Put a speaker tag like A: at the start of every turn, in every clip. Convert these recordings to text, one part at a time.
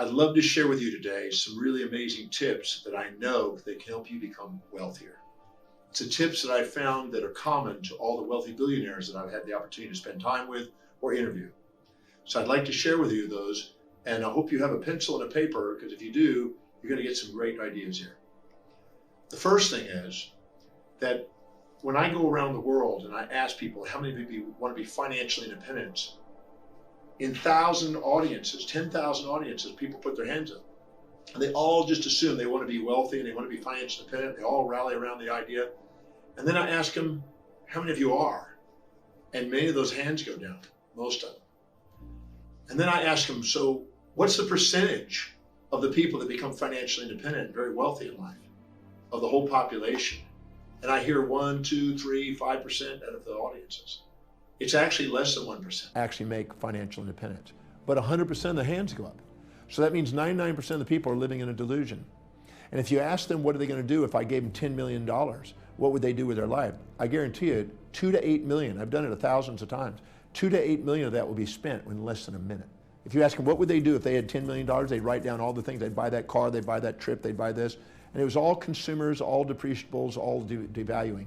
A: I'd love to share with you today some really amazing tips that I know that can help you become wealthier. It's the tips that I found that are common to all the wealthy billionaires that I've had the opportunity to spend time with or interview. So I'd like to share with you those, and I hope you have a pencil and a paper, because if you do, you're going to get some great ideas here. The first thing is that when I go around the world and I ask people how many of you want to be financially independent, in 1,000 audiences, 10,000 audiences, people put their hands up. And they all just assume they want to be wealthy and they want to be financially independent. They all rally around the idea. And then I ask them, how many of you are? And many of those hands go down, most of them. And then I ask them, so what's the percentage of the people that become financially independent and very wealthy in life, of the whole population? And I hear 1, 2, 3, 5% out of the audiences. It's actually less than 1%.
B: Actually make financial independence. But 100% of the hands go up. So that means 99% of the people are living in a delusion. And if you ask them what are they going to do if I gave them $10 million, what would they do with their life? I guarantee you 2 to 8 million, I've done it thousands of times, 2 to 8 million of that will be spent in less than a minute. If you ask them what would they do if they had $10 million, they'd write down all the things. They'd buy that car, they'd buy that trip, they'd buy this. And it was all consumers, all depreciables, all devaluing.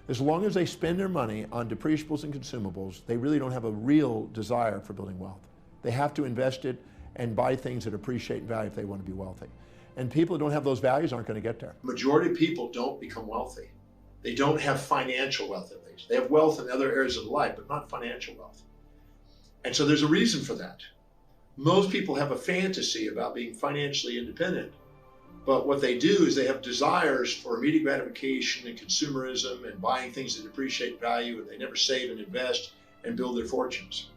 B: As long as they spend their money on depreciables and consumables, they really don't have a real desire for building wealth. They have to invest it and buy things that appreciate in value if they want to be wealthy. And people who don't have those values aren't going to get there.
A: The majority of people don't become wealthy. They don't have financial wealth at least. They have wealth in other areas of life, but not financial wealth. And so there's a reason for that. Most people have a fantasy about being financially independent. But what they do is they have desires for immediate gratification and consumerism and buying things that depreciate value, and they never save and invest and build their fortunes.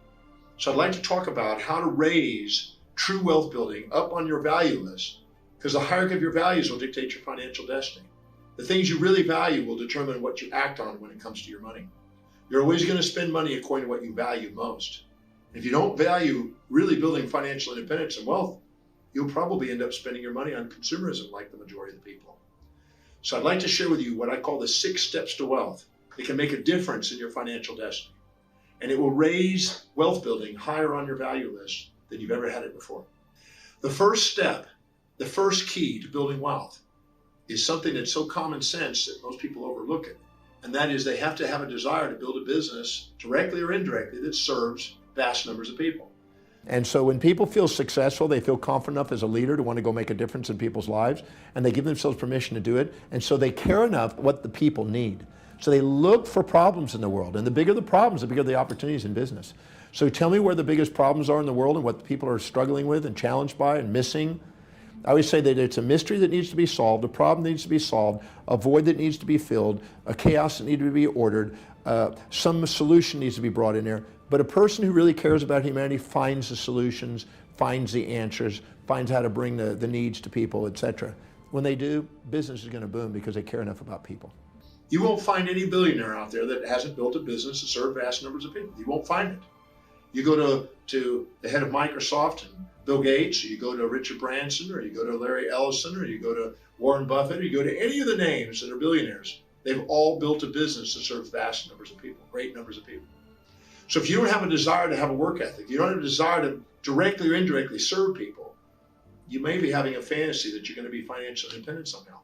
A: So I'd like to talk about how to raise true wealth building up on your value list, because the hierarchy of your values will dictate your financial destiny. The things you really value will determine what you act on when it comes to your money. You're always going to spend money according to what you value most. If you don't value really building financial independence and wealth, you'll probably end up spending your money on consumerism like the majority of the people. So I'd like to share with you what I call the 6 steps to wealth that can make a difference in your financial destiny. And it will raise wealth building higher on your value list than you've ever had it before. The first step, the first key to building wealth, is something that's so common sense that most people overlook it. And that is they have to have a desire to build a business, directly or indirectly, that serves vast numbers of people.
B: And so when people feel successful, they feel confident enough as a leader to want to go make a difference in people's lives, and they give themselves permission to do it. And so they care enough what the people need. So they look for problems in the world, and the bigger the problems, the bigger the opportunities in business. So tell me where the biggest problems are in the world and what the people are struggling with and challenged by and missing. I always say that it's a mystery that needs to be solved, a problem that needs to be solved, a void that needs to be filled, a chaos that needs to be ordered, some solution needs to be brought in there. But a person who really cares about humanity finds the solutions, finds the answers, finds how to bring the needs to people, etc. When they do, business is going to boom because they care enough about people.
A: You won't find any billionaire out there that hasn't built a business to serve vast numbers of people. You won't find it. You go to the head of Microsoft and Bill Gates, or you go to Richard Branson, or you go to Larry Ellison, or you go to Warren Buffett, or you go to any of the names that are billionaires. They've all built a business that serves vast numbers of people, great numbers of people. So if you don't have a desire to have a work ethic, you don't have a desire to directly or indirectly serve people, you may be having a fantasy that you're going to be financially independent somehow.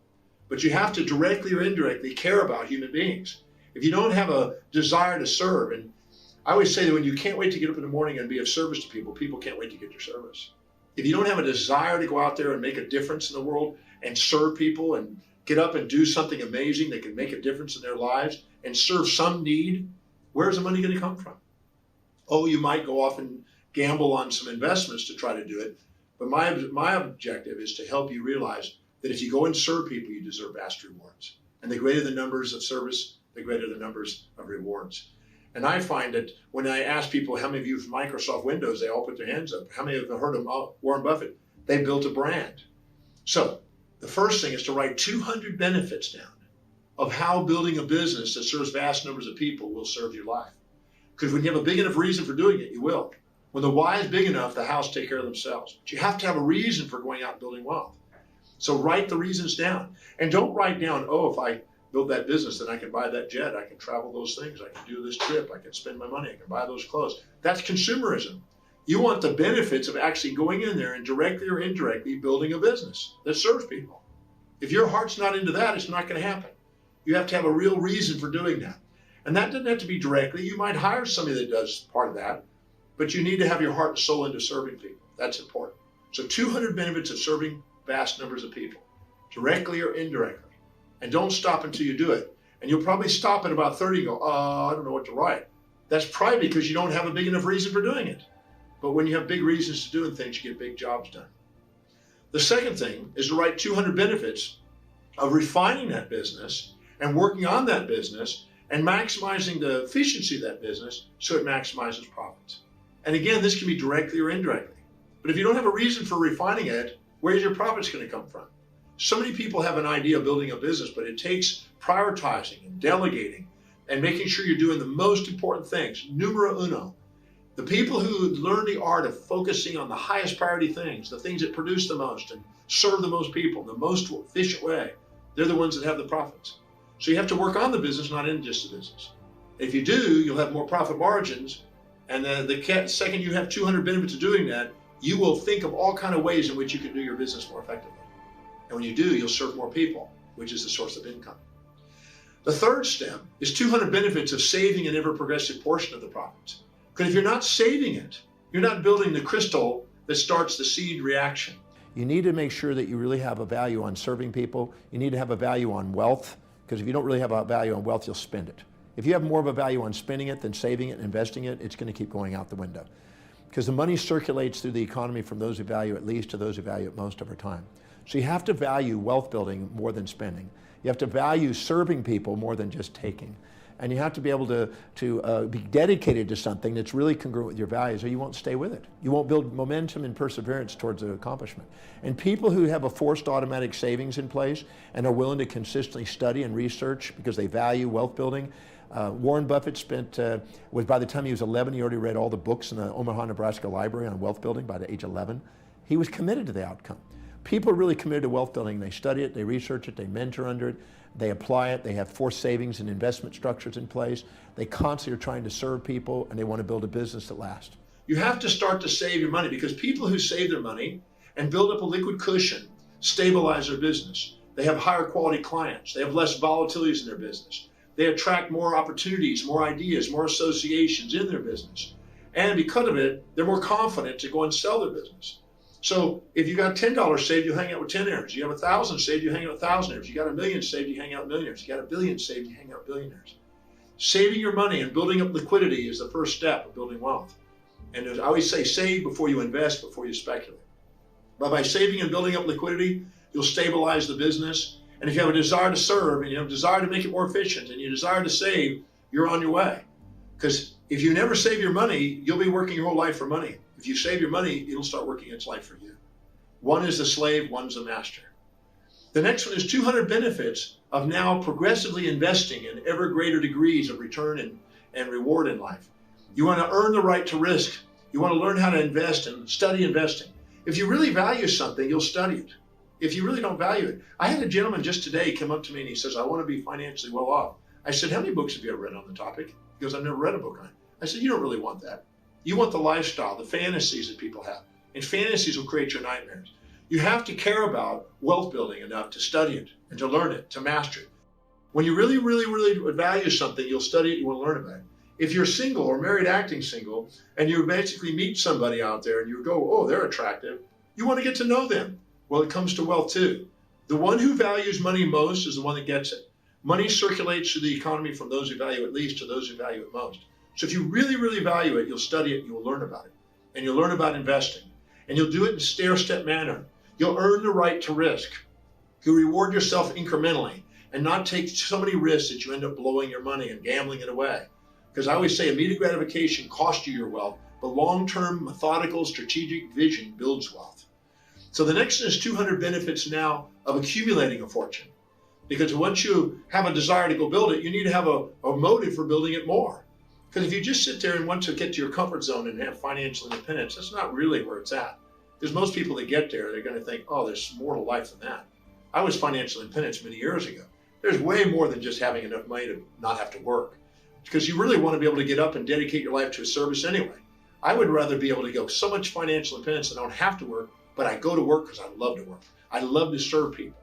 A: But you have to directly or indirectly care about human beings. If you don't have a desire to serve, and I always say that when you can't wait to get up in the morning and be of service to people, people can't wait to get your service. If you don't have a desire to go out there and make a difference in the world and serve people and get up and do something amazing that can make a difference in their lives and serve some need, where's the money going to come from? Oh, you might go off and gamble on some investments to try to do it. But my objective is to help you realize that if you go and serve people, you deserve vast rewards. And the greater the numbers of service, the greater the numbers of rewards. And I find that when I ask people how many of you from Microsoft Windows, they all put their hands up. How many of you have heard of Warren Buffett? They built a brand. So the first thing is to write 200 benefits down of how building a business that serves vast numbers of people will serve your life. Because when you have a big enough reason for doing it, you will. When the why is big enough, the house take care of themselves. But you have to have a reason for going out and building wealth. So write the reasons down. And don't write down, oh, if I build that business, then I can buy that jet, I can travel those things, I can do this trip, I can spend my money, I can buy those clothes. That's consumerism. You want the benefits of actually going in there and directly or indirectly building a business that serves people. If your heart's not into that, it's not going to happen. You have to have a real reason for doing that. And that doesn't have to be directly. You might hire somebody that does part of that, but you need to have your heart and soul into serving people. That's important. So 200 benefits of serving vast numbers of people, directly or indirectly. And don't stop until you do it. And you'll probably stop at about 30 and go, I don't know what to write. That's probably because you don't have a big enough reason for doing it. But when you have big reasons to doing things, you get big jobs done. The second thing is to write 200 benefits of refining that business and working on that business and maximizing the efficiency of that business so it maximizes profits. And again, this can be directly or indirectly. But if you don't have a reason for refining it, where's your profits going to come from? So many people have an idea of building a business, but it takes prioritizing and delegating and making sure you're doing the most important things. Numero uno. The people who learn the art of focusing on the highest priority things, the things that produce the most and serve the most people in the most efficient way, they're the ones that have the profits. So you have to work on the business, not in just the business. If you do, you'll have more profit margins. And then the second you have 200 benefits of doing that, you will think of all kinds of ways in which you can do your business more effectively. And when you do, you'll serve more people, which is the source of income. The third step is 200 benefits of saving an ever-progressive portion of the profits. Because if you're not saving it, you're not building the crystal that starts the seed reaction.
B: You need to make sure that you really have a value on serving people. You need to have a value on wealth, because if you don't really have a value on wealth, you'll spend it. If you have more of a value on spending it than saving it and investing it, it's going to keep going out the window. Because the money circulates through the economy from those who value it least to those who value it most over time. So you have to value wealth building more than spending. You have to value serving people more than just taking. And you have to be able to be dedicated to something that's really congruent with your values, or you won't stay with it. You won't build momentum and perseverance towards the accomplishment. And people who have a forced automatic savings in place and are willing to consistently study and research because they value wealth building. Warren Buffett by the time he was 11, he already read all the books in the Omaha, Nebraska library on wealth building by the age 11. He was committed to the outcome. People are really committed to wealth building. They study it, they research it, they mentor under it, they apply it, they have forced savings and investment structures in place. They constantly are trying to serve people, and they want to build a business that lasts.
A: You have to start to save your money, because people who save their money and build up a liquid cushion stabilize their business. They have higher quality clients. They have less volatilities in their business. They attract more opportunities, more ideas, more associations in their business. And because of it, they're more confident to go and sell their business. So if you got $10 saved, you hang out with 10 heirs. You have 1,000 saved, you hang out with 1,000 heirs. You got $1 million saved, you hang out with millionaires. You got $1 billion saved, you hang out with billionaires. Saving your money and building up liquidity is the first step of building wealth. And I always say, save before you invest, before you speculate. But by saving and building up liquidity, you'll stabilize the business. And if you have a desire to serve, and you have a desire to make it more efficient, and you desire to save, you're on your way. Because if you never save your money, you'll be working your whole life for money. If you save your money, it'll start working its life for you. One is the slave, one's the master. The next one is 200 benefits of now progressively investing in ever greater degrees of return and reward in life. You want to earn the right to risk. You want to learn how to invest and study investing. If you really value something, you'll study it. If you really don't value it. I had a gentleman just today come up to me and he says, I want to be financially well off. I said, how many books have you ever read on the topic? He goes, I've never read a book on it. I said, you don't really want that. You want the lifestyle, the fantasies that people have. And fantasies will create your nightmares. You have to care about wealth building enough to study it and to learn it, to master it. When you really, really, really value something, you'll study it, you want to learn about it. If you're single or married acting single, and you basically meet somebody out there and you go, oh, they're attractive, you want to get to know them. Well, it comes to wealth too. The one who values money most is the one that gets it. Money circulates through the economy from those who value it least to those who value it most. So if you really, really value it, you'll study it, you'll learn about it. And you'll learn about investing. And you'll do it in a stair-step manner. You'll earn the right to risk. You'll reward yourself incrementally and not take so many risks that you end up blowing your money and gambling it away. Because I always say immediate gratification costs you your wealth, but long-term, methodical, strategic vision builds wealth. So the next is 200 benefits now of accumulating a fortune. Because once you have a desire to go build it, you need to have a motive for building it more. Because if you just sit there and want to get to your comfort zone and have financial independence, that's not really where it's at. Because most people that get there, they're going to think, oh, there's more to life than that. I was financial independent many years ago. There's way more than just having enough money to not have to work. Because you really want to be able to get up and dedicate your life to a service anyway. I would rather be able to go so much financial independence I don't have to work, but I go to work because I love to work. I love to serve people.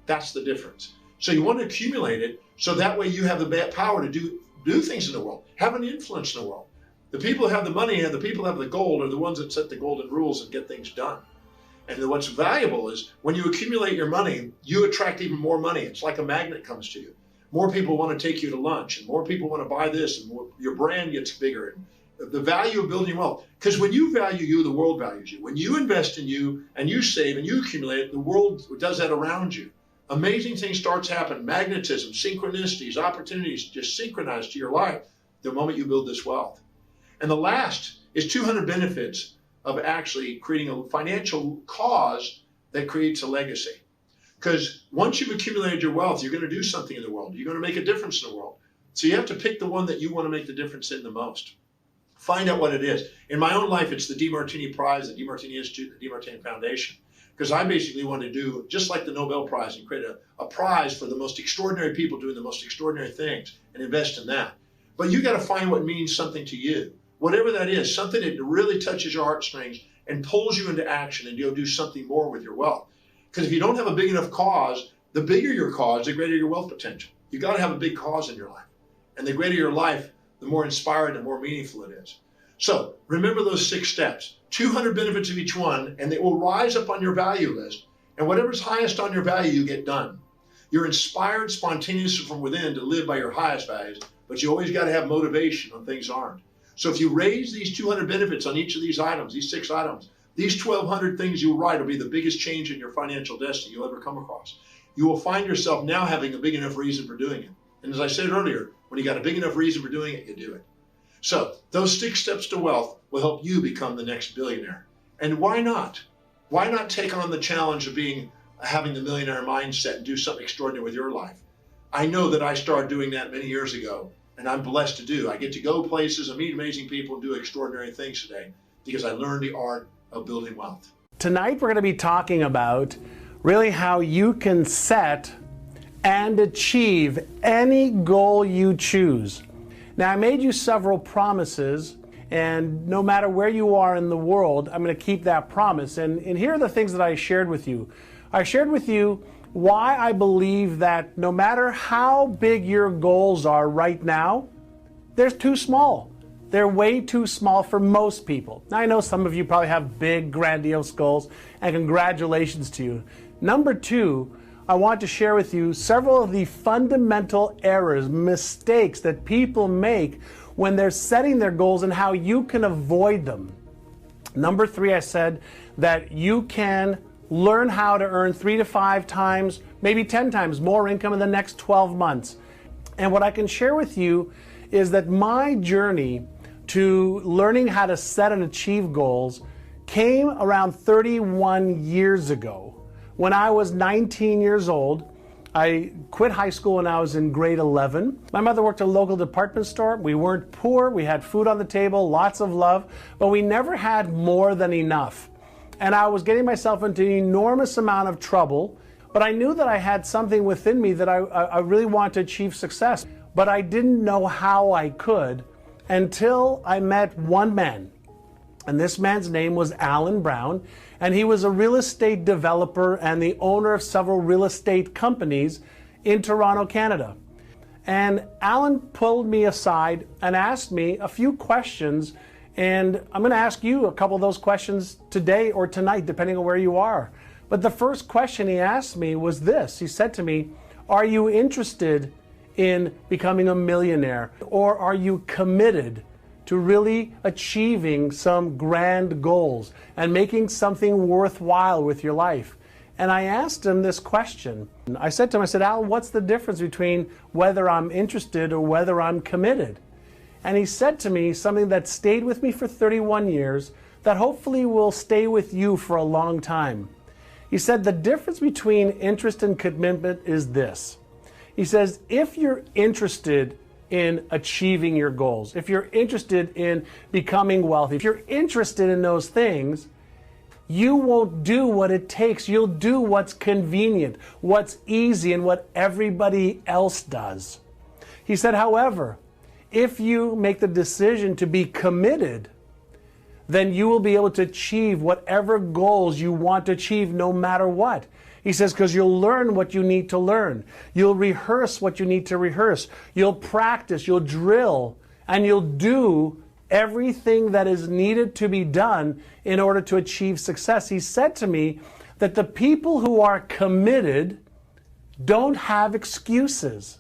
A: That's the difference. So you want to accumulate it so that way you have the power to do things in the world, have an influence in the world. The people who have the money and the people who have the gold are the ones that set the golden rules and get things done. And what's valuable is when you accumulate your money, you attract even more money. It's like a magnet comes to you. More people want to take you to lunch, and more people want to buy this, and your brand gets bigger. And the value of building wealth, because when you value you, the world values you. When you invest in you and you save and you accumulate, the world does that around you. Amazing things start to happen. Magnetism, synchronicities, opportunities just synchronize to your life the moment you build this wealth. And the last is 200 benefits of actually creating a financial cause that creates a legacy. Because once you've accumulated your wealth, you're going to do something in the world. You're going to make a difference in the world. So you have to pick the one that you want to make the difference in the most. Find out what it is. In my own life, it's the DeMartini Prize, the DeMartini Institute, the DeMartini Foundation. Because I basically want to do, just like the Nobel Prize, and create a prize for the most extraordinary people doing the most extraordinary things and invest in that. But you got to find what means something to you. Whatever that is, something that really touches your heartstrings and pulls you into action and you'll do something more with your wealth. Because if you don't have a big enough cause, the bigger your cause, the greater your wealth potential. You got to have a big cause in your life. And the greater your life, the more inspired and more meaningful it is. So remember those 6 steps, 200 benefits of each one, and they will rise up on your value list. And whatever's highest on your value, you get done. You're inspired spontaneously from within to live by your highest values, but you always got to have motivation when things aren't. So if you raise these 200 benefits on each of these items, these 6 items, these 1,200 things you write will be the biggest change in your financial destiny you'll ever come across. You will find yourself now having a big enough reason for doing it. And as I said earlier, when you got a big enough reason for doing it, you do it. So those 6 steps to wealth will help you become the next billionaire. And why not? Why not take on the challenge of having the millionaire mindset and do something extraordinary with your life? I know that I started doing that many years ago. And I'm blessed to do. I get to go places and meet amazing people and do extraordinary things today because I learned the art of building wealth.
C: Tonight we're going to be talking about really how you can set and achieve any goal you choose. Now, I made you several promises, and no matter where you are in the world, I'm going to keep that promise. And here are the things that I shared with you. I shared with you why I believe that no matter how big your goals are right now, they're too small. They're way too small for most people. Now, I know some of you probably have big, grandiose goals, and congratulations to you. Number 2, I want to share with you several of the fundamental errors, mistakes that people make when they're setting their goals and how you can avoid them. Number 3, I said that you can learn how to earn 3 to 5 times, maybe 10 times more income in the next 12 months. And what I can share with you is that my journey to learning how to set and achieve goals came around 31 years ago. When I was 19 years old, I quit high school when I was in grade 11. My mother worked at a local department store. We weren't poor. We had food on the table, lots of love, but we never had more than enough. And I was getting myself into an enormous amount of trouble, but I knew that I had something within me that I really wanted to achieve success. But I didn't know how I could until I met one man. And this man's name was Alan Brown, and he was a real estate developer and the owner of several real estate companies in Toronto, Canada. And Alan pulled me aside and asked me a few questions. And I'm going to ask you a couple of those questions today or tonight, depending on where you are. But the first question he asked me was this. He said to me, are you interested in becoming a millionaire? Or are you committed to really achieving some grand goals and making something worthwhile with your life? And I asked him this question. I said to him, Alan, what's the difference between whether I'm interested or whether I'm committed? And he said to me something that stayed with me for 31 years, that hopefully will stay with you for a long time. He said the difference between interest and commitment is this. He says, if you're interested in achieving your goals, if you're interested in becoming wealthy, if you're interested in those things, you won't do what it takes. You'll do what's convenient, what's easy, and what everybody else does. He said, however, if you make the decision to be committed, then you will be able to achieve whatever goals you want to achieve no matter what. He says, because you'll learn what you need to learn. You'll rehearse what you need to rehearse. You'll practice, you'll drill, and you'll do everything that is needed to be done in order to achieve success. He said to me that the people who are committed don't have excuses.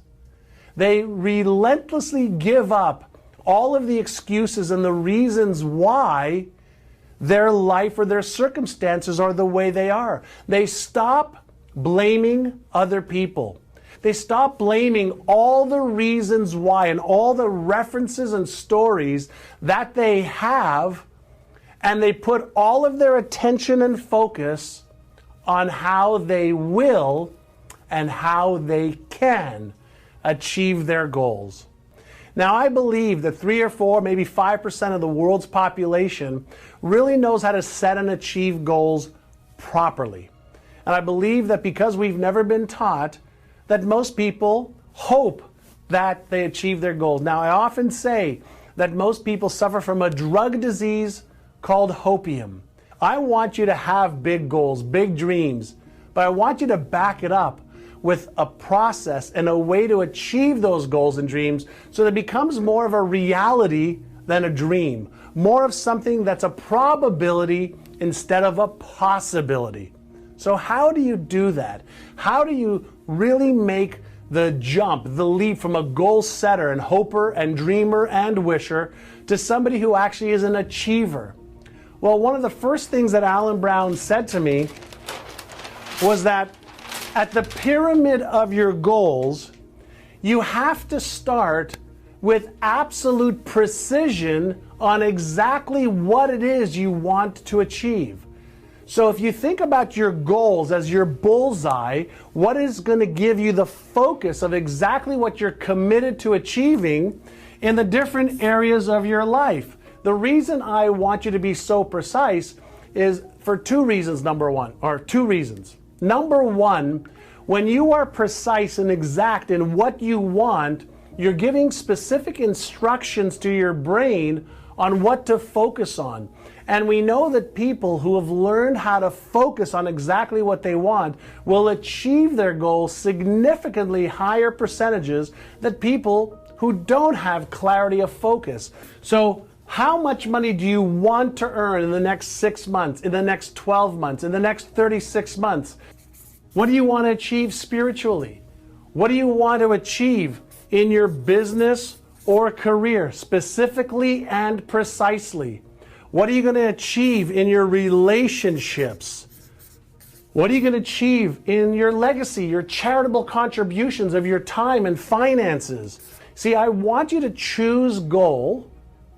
C: They relentlessly give up all of the excuses and the reasons why their life or their circumstances are the way they are. They stop blaming other people. They stop blaming all the reasons why and all the references and stories that they have, and they put all of their attention and focus on how they will and how they can achieve their goals. Now, I believe that 3 or 4, maybe 5% of the world's population really knows how to set and achieve goals properly. And I believe that because we've never been taught, that most people hope that they achieve their goals. Now, I often say that most people suffer from a drug disease called hopium. I want you to have big goals, big dreams, but I want you to back it up with a process and a way to achieve those goals and dreams so that it becomes more of a reality than a dream, more of something that's a probability instead of a possibility. So how do you do that? How do you really make the jump, the leap from a goal setter and hoper and dreamer and wisher to somebody who actually is an achiever? Well, one of the first things that Alan Brown said to me was that at the pyramid of your goals, you have to start with absolute precision on exactly what it is you want to achieve. So if you think about your goals as your bullseye, what is going to give you the focus of exactly what you're committed to achieving in the different areas of your life? The reason I want you to be so precise is for two reasons, Number one, when you are precise and exact in what you want, you're giving specific instructions to your brain on what to focus on. And we know that people who have learned how to focus on exactly what they want will achieve their goals significantly higher percentages than people who don't have clarity of focus. So how much money do you want to earn in the next 6 months, in the next 12 months, in the next 36 months? What do you want to achieve spiritually? What do you want to achieve in your business or career, specifically and precisely? What are you going to achieve in your relationships? What are you going to achieve in your legacy, your charitable contributions of your time and finances? See, I want you to choose goal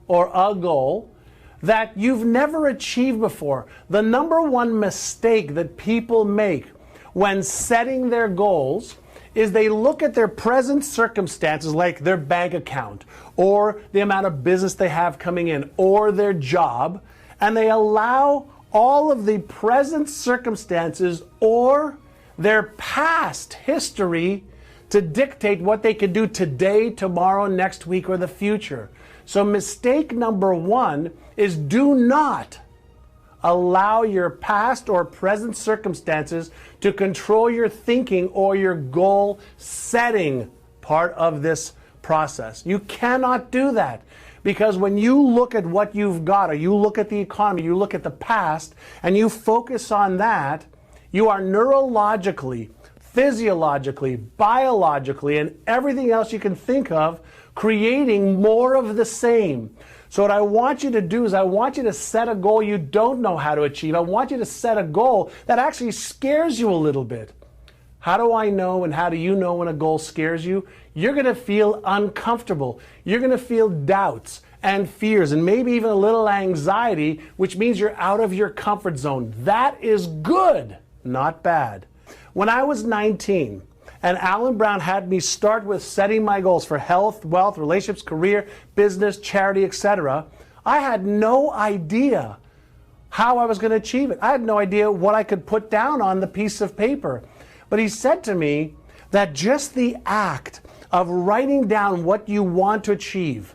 C: or a goal that you've never achieved before. The number one mistake that people make when setting their goals is they look at their present circumstances, like their bank account or the amount of business they have coming in or their job, and they allow all of the present circumstances or their past history to dictate what they can do today, tomorrow, next week, or the future. So mistake number one is do not allow your past or present circumstances to control your thinking or your goal setting part of this process. You cannot do that, because when you look at what you've got, or you look at the economy, you look at the past, and you focus on that, you are neurologically, physiologically, biologically, and everything else you can think of, creating more of the same. So what I want you to do is I want you to set a goal you don't know how to achieve. I want you to set a goal that actually scares you a little bit. How do I know and how do you know when a goal scares you? You're going to feel uncomfortable. You're going to feel doubts and fears and maybe even a little anxiety, which means you're out of your comfort zone. That is good, not bad. When I was 19, and Alan Brown had me start with setting my goals for health, wealth, relationships, career, business, charity, etc., I had no idea how I was going to achieve it. I had no idea what I could put down on the piece of paper. But he said to me that just the act of writing down what you want to achieve,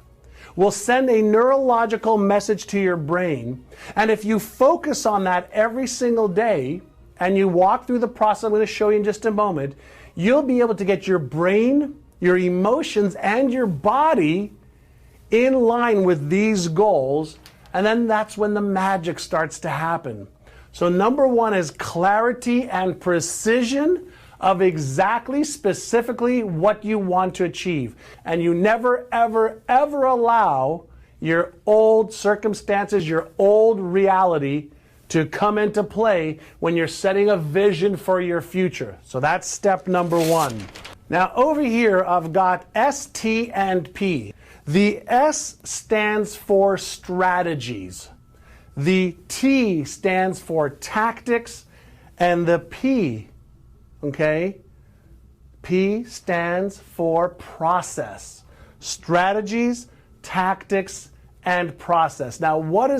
C: will send a neurological message to your brain. And if you focus on that every single day and you walk through the process I'm going to show you in just a moment, you'll be able to get your brain, your emotions, and your body in line with these goals. And then that's when the magic starts to happen. So number one is clarity and precision of exactly, specifically what you want to achieve. And you never, ever, ever allow your old circumstances, your old reality to come into play when you're setting a vision for your future. So that's step number one. Now over here, I've got S, T, and P. The S stands for strategies. The T stands for tactics, and the P, okay, P stands for process. Strategies, tactics, and process. Now, what is